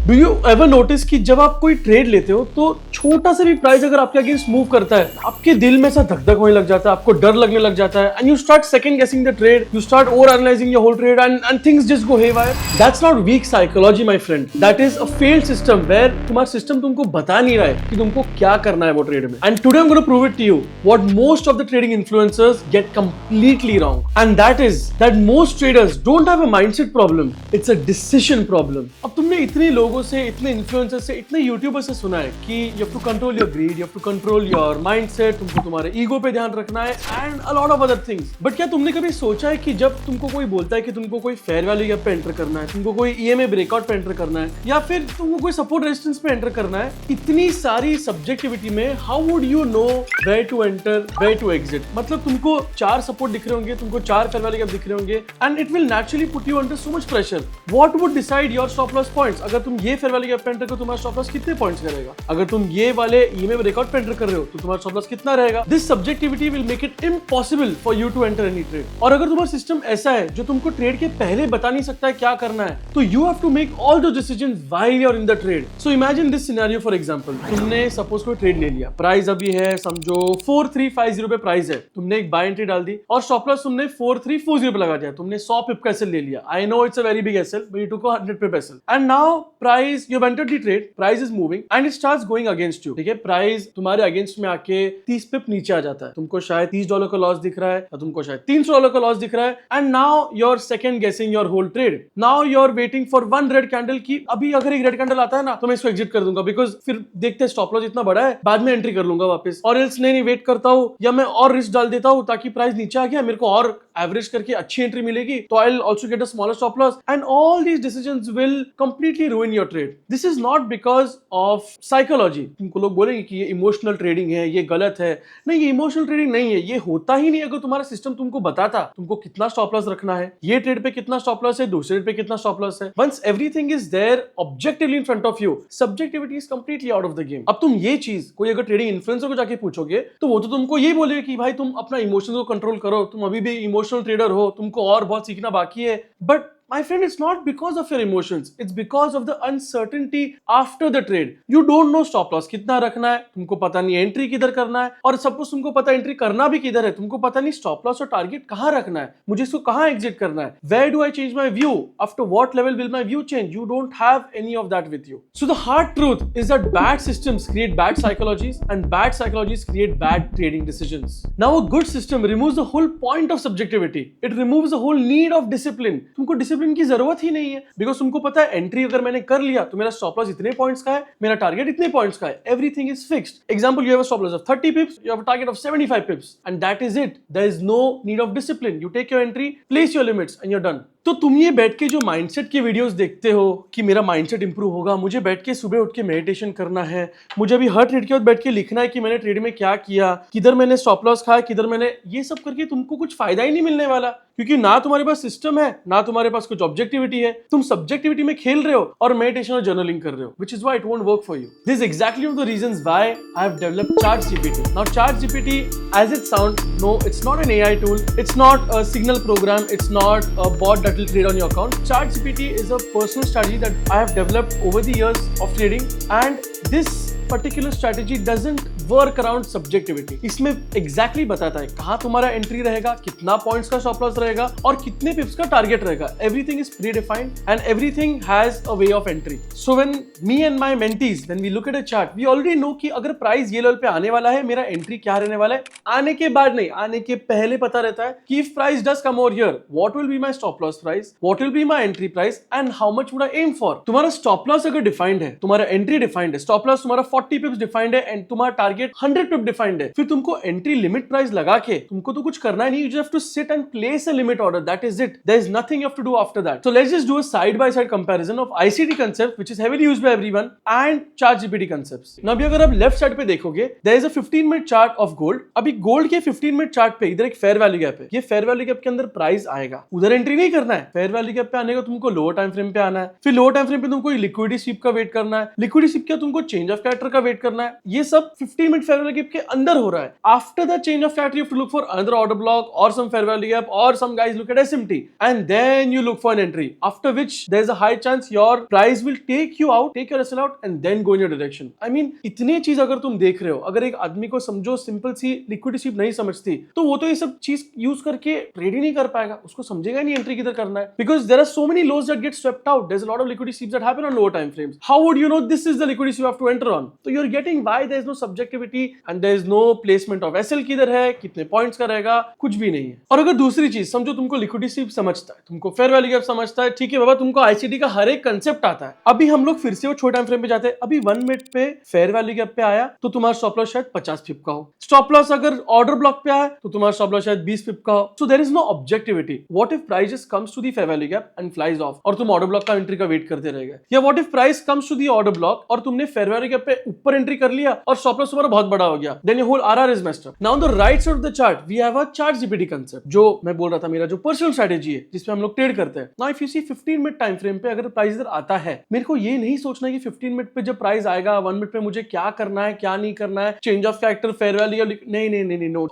Do you ever notice कि जब आप कोई ट्रेड लेते हो तो छोटा सा भी प्राइस अगर आपके अगेंस्ट मूव करता है, आपके दिल में सा धक धक होने लग जाता है, आपको डर लगने लग जाता है, and you start second guessing the trade, you start over analysing your whole trade and things just go haywire. That's not weak psychology my friend, that is a failed system where तुम्हारा system तुमको बता नहीं रहा है कि तुमको क्या करना है वो ट्रेड में. And today I am gonna prove it to you what most of the trading influencers get completely wrong, and that is that most traders don't have a mindset problem, it's a decision problem. अब तुमने इतने लोगों से, इतने influencer से, इतने YouTuber से सुना है कि you have to control your greed, you have to control your mindset, तुमको तुम्हारे ईगो पे ध्यान रखना है and a lot of other things. But क्या तुमने कभी सोचा है कि जब तुमको कोई बोलता है कि तुमको कोई फेयर वैल्यू गैप पे एंटर करना है, तुमको कोई ईएमए ब्रेकआउट पे एंटर करना है, या फिर तुमको कोई सपोर्ट रेजिस्टेंस पे एंटर करना है, इतनी सारी सब्जेक्टिविटी में how would you know where to enter, where to exit? मतलब तुमको 4 सपोर्ट दिख रहे होंगे, तुमको 4 फेयर वैल्यू गैप दिख रहे होंगे, and it will naturally put you under so much pressure. What would decide your stop loss points? अगर तुम ये फेयर वैल्यू गैप पे एंटर करो, तुम्हारा स्टॉप लॉस कितने पॉइंट्स करेगा? अगर तुम ये वाले ईएमए ब्रेकआउट पे एंटर कर रहे हो तो तुम्हारा स्टॉप लॉस कितना रहेगा? This subjectivity will make it impossible for you to enter any trade. और अगर तुम्हारा सिस्टम ऐसा है जो तुमको ट्रेड के पहले बता नहीं सकता है क्या करना है, तो you have to make all the decisions while you are in the trade. So imagine this scenario. For example, तुमने सपोज कोई ट्रेड ले लिया, प्राइस अभी है समझो 4350 पे प्राइस है, तुमने एक बाय एंट्री डाल दी और स्टॉप लॉस तुमने 4340 पे लगा दिया. तुमने 100 पिप का एसएल ले लिया. I know it's a very big SL, but you took a 100 pip SL and now price, you have entered the trade, price is moving and it starts going against you. ठीक है, price तुम्हारे against में आके 30 पिप नीचे आ जाता है. तुमको शायद $30 का लॉस दिख रहा है या तुमको शायद $300 का लॉस दिख रहा है, and now you are second guessing your whole trade. Now you are waiting for one red candle की अभी अगर एक रेड कैंडल आता है ना तो मैं इसको एग्जिट कर दूंगा, बिकॉज फिर देखते हैं स्टॉप लॉस इतना बड़ा है, बाद में एंट्री कर लूंगा वापस. और एल्स नहीं वेट करता हूं या मैं और रिस्क डाल देता हूं ताकि प्राइस नीचे आ गया, मेरे को और एवरेज करके अच्छी एंट्री मिलेगी, तो I will also get a smaller stop loss, and all these decisions will completely ruin your trade. This is not because of psychology. तुमको लोग बोलेंगे कि ये इमोशनल ट्रेडिंग है, ये गलत है. नहीं, ये इमोशनल ट्रेडिंग नहीं है, ये होता ही नहीं अगर तुम्हारा सिस्टम तुमको बताता तुमको कितना स्टॉप लॉस रखना है, ये ट्रेड पे कितना स्टॉप लॉस है, दूसरे ट्रेड पे कितना स्टॉप लॉस है. Once everything is there objectively in front of you, subjectivity is completely out of the game. अब तुम ये चीज कोई अगर ट्रेडिंग इन्फ्लुएंसर को जाके पूछोगे तो वो तो तुमको ये बोलेगा कि भाई तुम अपना इमोशंस को कंट्रोल करो, तुम अभी भी इमोशनल ट्रेडर हो, तुमको और बहुत सीखना बाकी है. But my friend, it's not because of your emotions, it's because of the uncertainty after the trade. You don't know stop loss कितना रखना है, तुमको पता नहीं एंट्री किधर करना है, और सपोज तुमको पता एंट्री करना भी किधर है, तुमको पता नहीं स्टॉप लॉस और टारगेट कहाँ रखना है, मुझे इसको कहाँ एग्जिट करना है. Where do I change my view? After what level will my view change? You don't have any of that with you. So the hard truth is that bad systems create bad psychologies and bad psychologies create bad trading decisions. Now a good system removes the whole point of subjectivity. It removes the whole need of discipline. तुमको discipline की जरूरत ही नहीं है, because तुमको पता है entry अगर मैंने कर लिया तो मेरा स्टॉप लॉस इतने पॉइंट्स का है, मेरा टारगेट इतने पॉइंट्स का है, everything is fixed. Example, you have a stop loss of 30 pips, you have a target of 75 pips, and that is it. There is no need of discipline. You take your entry, place your limits and you are done. तो तुम ये बैठ के जो mindset की videos देखते हो कि मेरा माइंडसेट इंप्रूव होगा, मुझे बैठ के सुबह उठ के मेडिटेशन करना है, मुझे अभी हर ट्रेड के बाद बैठ के लिखना है कि मैंने ट्रेड में क्या किया, किधर मैंने स्टॉप लॉस खाया, किधर मैंने, ये सब करके तुमको कुछ फायदा ही नहीं मिलने वाला, क्योंकि ना तुम्हारे पास सिस्टम है, ना तुम्हारे पास कुछ ऑब्जेक्टिविटी है. तुम सब्जेक्टिविटी में खेल रहे हो और मेडिटेशन और जर्नलिंग कर रहे हो, which is why it won't work for you. This is exactly one of the reasons why I have developed ChatGPT. Now ChatGPT, as it sounds, no, it's not an AI tool, it's not a signal program, it's not a bot that will trade on your account. ChatGPT is a personal strategy that I have developed over the years of trading, and this particular strategy doesn't work around subjectivity. इसमें exactly बताता है कहाँ तुम्हारा entry रहेगा, कितना points का stop loss रहेगा और कितने पिप्स का टारगेट रहेगा. Everything is predefined and everything has a way of entry. So when me and my mentees, when we look at a chart, we already know कि अगर प्राइस ये लेवल पे आने वाला है, मेरा एंट्री क्या रहने वाला है. आने के बाद नहीं, आने के पहले पता रहता है कि if price does come over here, what will be my stop loss price, what will be my entry price and how much would I aim for. तुम्हारा स्टॉप लॉस अगर डिफाइंड है, तुम्हारा एंट्री डिफाइंड है, stop loss तुम्हारा 40 पिप्स defined है and तुम्हारा target 100 पिप defined है, फिर तुमको एंट्री लिमिट प्राइस लगा के तुमको तो कुछ करना ही नहीं. You just have to sit and place a limit order. That is it. There is nothing you have to do after that. So let's just do a side-by-side comparison of ICT concept, which is heavily used by everyone, and ChatGPT concepts. Now अभी अगर आप left side पे देखोगे, there is a 15-minute chart of gold. अभी gold के 15-minute chart पे इधर एक फेयर वैल्यू गैप है. ये फेयर वैल्यू गैप के अंदर प्राइस आएगा, उधर एंट्री नहीं करना है. फेयर वैल्यू गैप पे आने का तुमको लोअर टाइम फ्रेम पे आना है, फिर लोअर टाइम फ्रेम पे तुमको लिक्विडिटी स्वीप का वेट करना है, लिक्विडिटी स्वीप का तुमको चेंज ऑफ कैरेक्टर का वेट करना है. ये सब 15 15 मिनट फेयर वैल्यू गैप के अंदर हो रहा है, after the change of factor you have to look for another order block और सम फेयर वैल्यू गैप और some guys look at SMT and then you look for an entry, after which there's a high chance your price will take you out, take your SL out and then go in your direction. I mean इतनी चीज अगर तुम देख रहे हो, अगर एक आदमी को समझो सिंपल सी लिक्विडिटी स्वीप नहीं समझती तो वो तो ये सब चीज यूज करके ट्रेड ही नहीं कर पाएगा, उसको समझेगा ही नहीं एंट्री किधर करना है, because there are so many lows that get swept out. There's a lot of liquidity sweeps that happen on lower time frames. How would you know this is the liquidity sweep you have to enter on? So you're getting why there is no subjectivity and there is no placement of SL किधर है, कितने points का रहेगा, कुछ भी नहीं है. और अगर दूसरी चीज समझो, तुमको लिक्विडिटी स्वीप समझता है, तुमको फेयर वैल्यू गैप समझता है, ठीक है बाबा, तुमको आईसीडी का हर एक कंसेप्ट आता है. अभी हम लोग फिर से वो छोटे टाइम फ्रेम पे जाते हैं. अभी 1 मिनट पे फेयर वैल्यू गैप पे आया तो तुम्हारा स्टॉप लॉस शायद 50 पिप का हो. स्टॉप लॉस अगर ऑर्डर ब्लॉक पे आया तो तुम्हारा स्टॉप लॉस शायद 20 पिप का हो. So there is no objectivity. What if price just comes to the fair value gap and flies off और तुम ऑर्डर ब्लॉक का एंट्री का वेट करते रह गए, या what if price comes to the order block और तुमने फेयर वैल्यू गैप पे ऊपर एंट्री कर लिया और स्टॉप लॉस तुम्हारा बहुत बड़ा हो गया, then your whole RR is messed up. Now on the right side of the chart we have a chart GPT concept, जो मैं बोल रहा था मेरा जो पर्सनल स्ट्रेटेजी है जिसमें हम लोग ट्रेड करते हैं. Now if you see 15 minute time frame पे अगर प्राइस इधर आता है, मेरे को ये नहीं सोचना है कि 15 मिनट पे जब प्राइस आएगा 1 मिनट पे मुझे क्या करना है क्या नहीं करना है, change of factor fair value, नहीं नहीं नहीं no,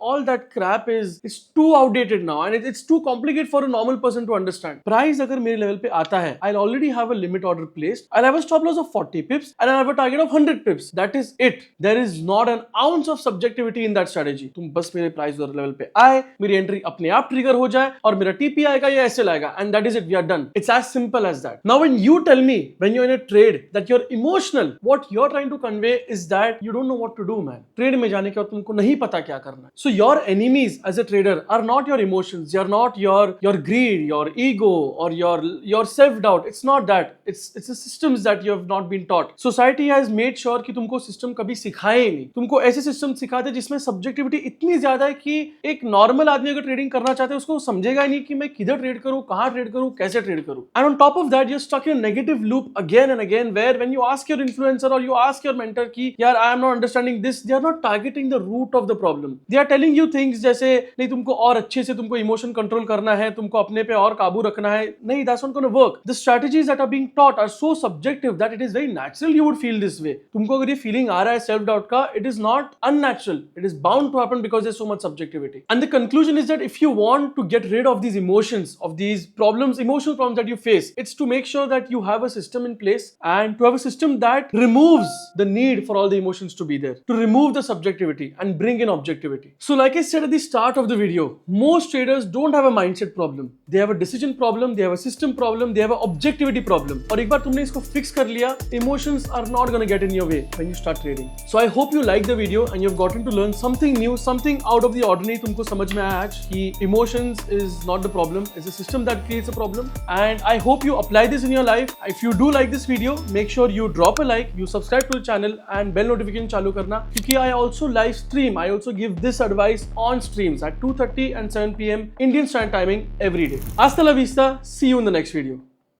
all that crap is too outdated now and it's too complicated for a normal person to understand. Price अगर मेरे लेवल पे आता है, I'll already have a limit order placed, I'll have a stop loss of 40 pips and I'll have a target of 100 pips. That is it. There is not an ounce of subjectivity in that strategy. तुम बस मेरे price level पे आए, मेरी entry अपने आप trigger हो जाए और मेरा टीपी आएगा या एसएल आएगा, and that is it, we are done. It's as simple as that. Now when you tell me when you're in a trade that you're emotional, what you're trying to convey is that you don't know what to do, man. Trade में जाने के बाद तुमको नहीं पता क्या करना है. So your enemies as a trader are not your emotions, they are not your greed, your ego or your self doubt. It's not that. It's the systems that you have not been taught. Society has made sure कि तुमको system कभी सिखाए ही नहीं. तुमको ऐसे system सिखाते जिसमें subjectivity इतनी ज्यादा है कि एक नॉर्मल आदमी अगर ट्रेडिंग करना चाहते है उसको समझेगा ही नहीं कि मैं किधर ट्रेड करूं, कहां ट्रेड करूं, कैसे ट्रेड करूं. And on top of that you're stuck in a negative loop again and again, where when you ask your influencer or you ask your mentor कि यार I am not understanding this, they are not targeting the root of the problem. They are telling you things जैसे नहीं तुमको और अच्छे से तुमको emotion control करना है, तुमको अपने पे और काबू रखना है. नहीं, that's not going to work. The strategies that are being taught are so subjective that it is very natural you would feel this way. तुमको अगर ये फीलिंग आ रहा है सेल्फ डाउट का, it is not unnatural. It is bound to happen because there's so much subjectivity. And the conclusion is that if you want to get rid of these emotions, of these problems, emotional problems that you face, it's to make sure that you have a system in place and to have a system that removes the need for all the emotions to be there, to remove the subjectivity and bring in objectivity. So like I said at the start of the video, most traders don't have a mindset problem. They have a decision problem, they have a system problem, they have an objectivity problem. और एक बार तुमने इसको fix कर लिया, emotions are not going to get in your way when you start trading. So I hope you liked the video and you've gotten to learn something new, something out of the ordinary. तुमको समझ में आया आज कि emotions is not the problem, it's the system that creates a problem. And I hope you apply this in your life. If you do like this video, make sure you drop a like, you subscribe to the channel and bell notification चालू करना, क्योंकि I also live stream, I also give this advice on streams at 2:30 and 7 PM Indian Standard Timing every day. Hasta la vista, see you in the next video.